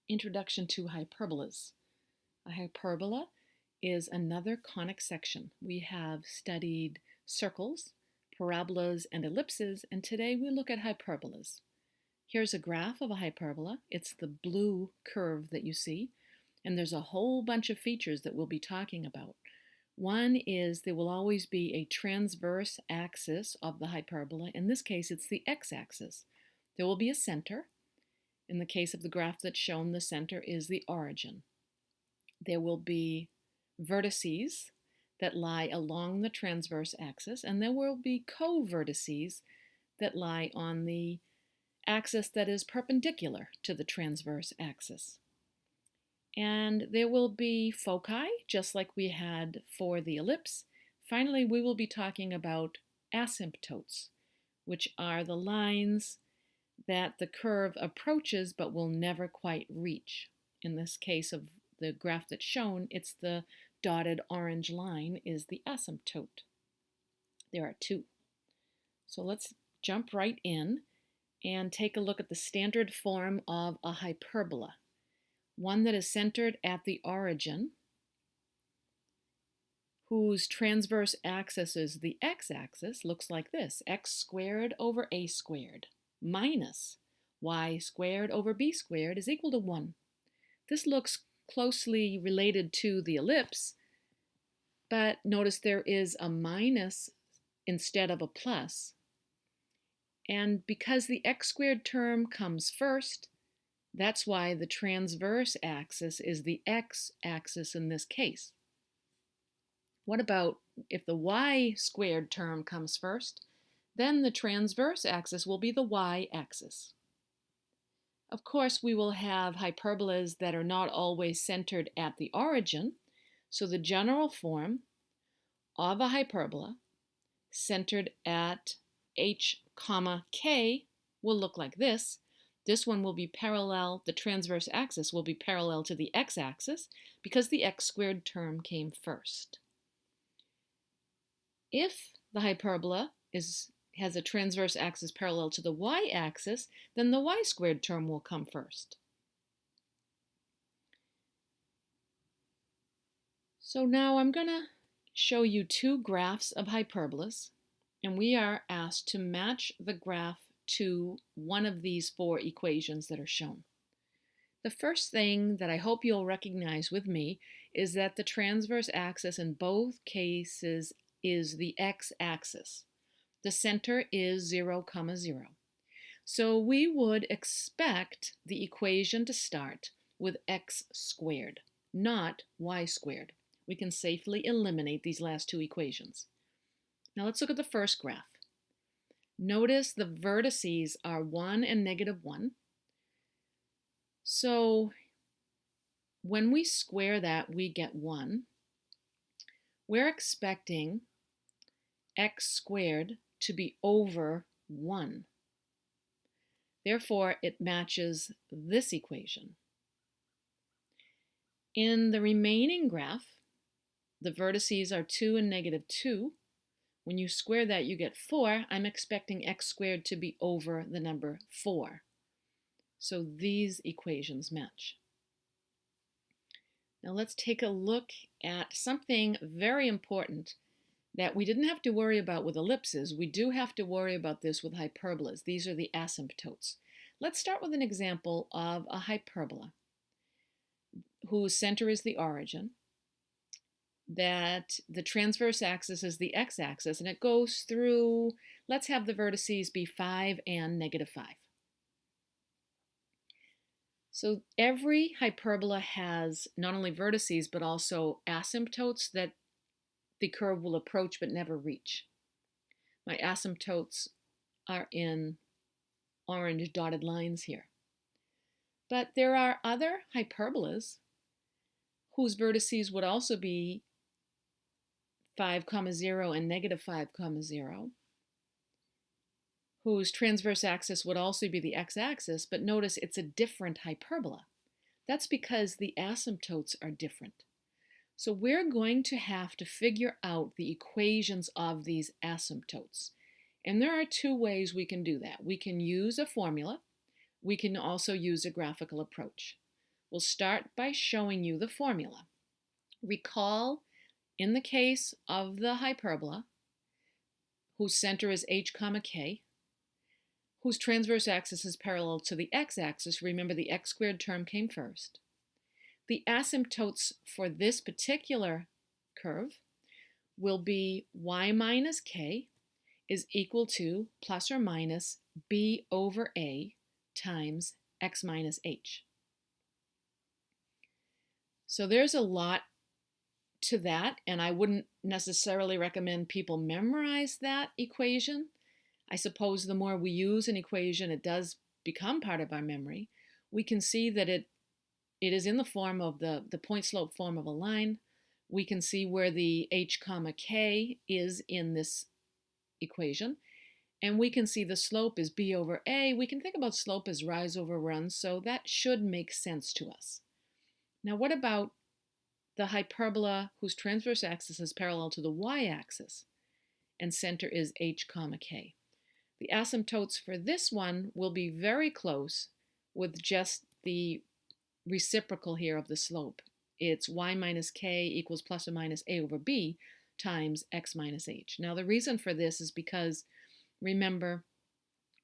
Introduction to Hyperbolas. A hyperbola is another conic section. We have studied circles, parabolas, and ellipses, and today we look at hyperbolas. Here's a graph of a hyperbola. It's the blue curve that you see, and there's a whole bunch of features that we'll be talking about. One is there will always be a transverse axis of the hyperbola. In this case, it's the x-axis. There will be a center. In the case of the graph that's shown, the center is the origin. There will be vertices that lie along the transverse axis, and there will be co-vertices that lie on the axis that is perpendicular to the transverse axis. And there will be foci, just like we had for the ellipse. Finally, we will be talking about asymptotes, which are the lines that the curve approaches but will never quite reach. In this case of the graph that's shown, it's the dotted orange line is the asymptote. There are two. So let's jump right in and take a look at the standard form of a hyperbola. One that is centered at the origin, whose transverse axis is the x-axis, looks like this: x squared over a squared minus y squared over b squared is equal to 1. This looks closely related to the ellipse, but notice there is a minus instead of a plus. And because the x squared term comes first, that's why the transverse axis is the x-axis in this case. What about if the y squared term comes first? Then the transverse axis will be the y-axis. Of course, we will have hyperbolas that are not always centered at the origin, so the general form of a hyperbola centered at h, k will look like this. This one will be parallel, the transverse axis will be parallel to the x-axis because the x squared term came first. If the hyperbola has a transverse axis parallel to the y-axis, then the y squared term will come first. So now I'm going to show you two graphs of hyperbolas, and we are asked to match the graph to one of these four equations that are shown. The first thing that I hope you'll recognize with me is that the transverse axis in both cases is the x-axis. The center is 0, 0. So we would expect the equation to start with x squared, not y squared. We can safely eliminate these last two equations. Now let's look at the first graph. Notice the vertices are 1 and -1. So when we square that, we get 1. We're expecting x squared to be over 1. Therefore, it matches this equation. In the remaining graph, the vertices are 2 and -2. When you square that, you get 4. I'm expecting x squared to be over the number 4. So these equations match. Now let's take a look at something very important that we didn't have to worry about with ellipses. We do have to worry about this with hyperbolas. These are the asymptotes. Let's start with an example of a hyperbola whose center is the origin, that the transverse axis is the x-axis, and it goes through, let's have the vertices be 5 and -5. So every hyperbola has not only vertices but also asymptotes that the curve will approach but never reach. My asymptotes are in orange dotted lines here. But there are other hyperbolas whose vertices would also be 5, 0 and -5, 0, whose transverse axis would also be the x-axis, but notice it's a different hyperbola. That's because the asymptotes are different. So we're going to have to figure out the equations of these asymptotes. And there are two ways we can do that. We can use a formula. We can also use a graphical approach. We'll start by showing you the formula. Recall, in the case of the hyperbola, whose center is h comma k, whose transverse axis is parallel to the x-axis, remember the x squared term came first. The asymptotes for this particular curve will be y minus k is equal to plus or minus b over a times x minus h. So there's a lot to that, and I wouldn't necessarily recommend people memorize that equation. I suppose the more we use an equation, it does become part of our memory. We can see that it is in the form of the point slope form of a line. We can see where the h comma k is in this equation, and we can see the slope is b over a. We can think about slope as rise over run, so that should make sense to us. Now what about the hyperbola whose transverse axis is parallel to the y-axis and center is h comma k? The asymptotes for this one will be very close with just the reciprocal here of the slope. It's y minus k equals plus or minus a over b times x minus h. Now the reason for this is because, remember,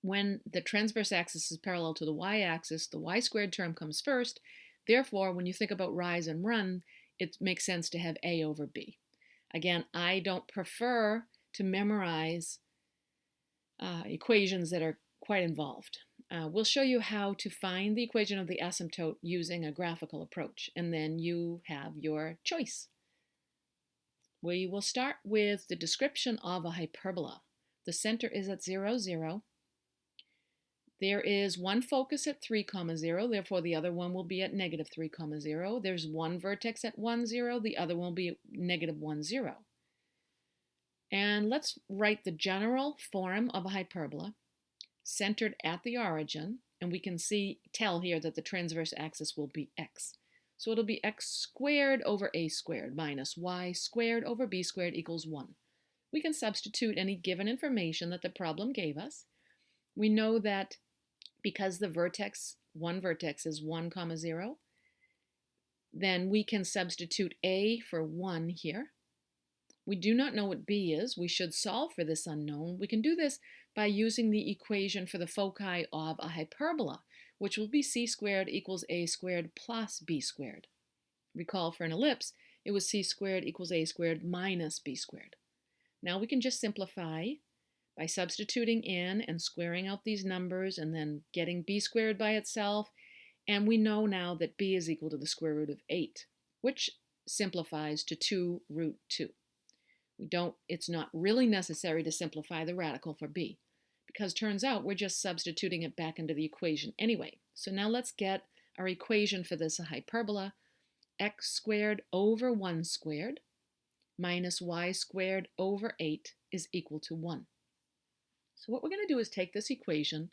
when the transverse axis is parallel to the y-axis, the y squared term comes first. Therefore, when you think about rise and run, it makes sense to have a over b. Again, I don't prefer to memorize equations that are quite involved. We'll show you how to find the equation of the asymptote using a graphical approach, and then you have your choice. We will start with the description of a hyperbola. The center is at 0, 0. There is one focus at 3, 0, therefore the other one will be at negative 3, 0. There's one vertex at 1, 0, the other one will be at negative 1, 0. And let's write the general form of a hyperbola centered at the origin, and we can tell here that the transverse axis will be x. So it'll be x squared over a squared minus y squared over b squared equals 1. We can substitute any given information that the problem gave us. We know that because the one vertex is 1, 0, then we can substitute a for 1 here. We do not know what b is. We should solve for this unknown. We can do this by using the equation for the foci of a hyperbola, which will be c squared equals a squared plus b squared. Recall for an ellipse, it was c squared equals a squared minus b squared. Now we can just simplify by substituting in and squaring out these numbers and then getting b squared by itself. And we know now that b is equal to the square root of 8, which simplifies to 2 root 2. It's not really necessary to simplify the radical for b, because turns out we're just substituting it back into the equation anyway. So now let's get our equation for this hyperbola. X squared over 1 squared minus y squared over 8 is equal to 1. So what we're going to do is take this equation,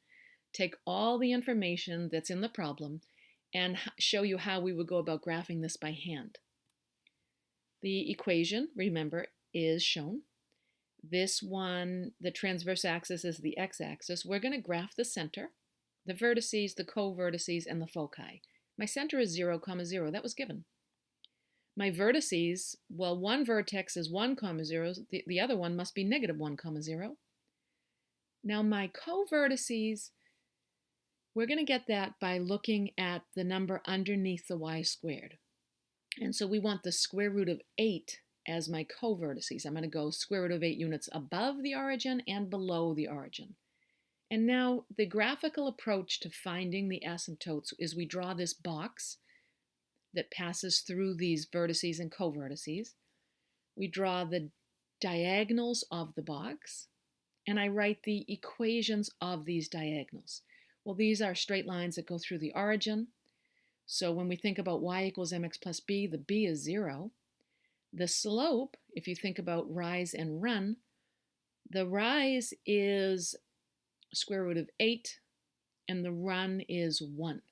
take all the information that's in the problem, and show you how we would go about graphing this by hand. The equation, remember, is shown. This one, the transverse axis is the x-axis. We're going to graph the center, the vertices, the co-vertices, and the foci. My center is 0, 0. That was given. My vertices, well, one vertex is 1, 0. The other one must be negative 1, 0. Now my co-vertices, we're going to get that by looking at the number underneath the y squared. And so we want the square root of 8 as my co-vertices. I'm going to go square root of 8 units above the origin and below the origin. And now the graphical approach to finding the asymptotes is we draw this box that passes through these vertices and co-vertices. We draw the diagonals of the box, and I write the equations of these diagonals. Well, these are straight lines that go through the origin. So when we think about y equals mx plus b, the b is 0. The slope, if you think about rise and run, the rise is square root of 8, and the run is 1.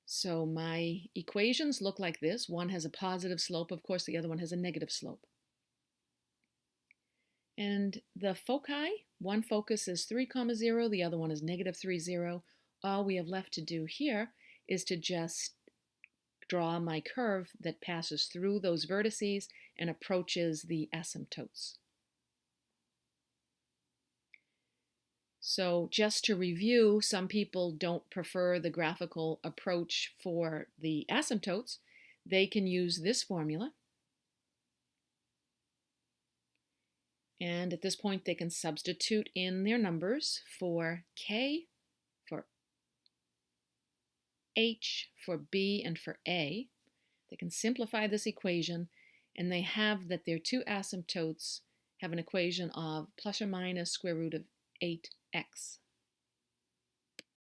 So my equations look like this. One has a positive slope, of course, the other one has a negative slope. And the foci, one focus is 3, 0, the other one is negative 3, 0. All we have left to do here is to just draw my curve that passes through those vertices and approaches the asymptotes. So just to review, some people don't prefer the graphical approach for the asymptotes. They can use this formula. And at this point, they can substitute in their numbers for K, for H, for B, and for A. They can simplify this equation, and they have that their two asymptotes have an equation of plus or minus square root of 8x.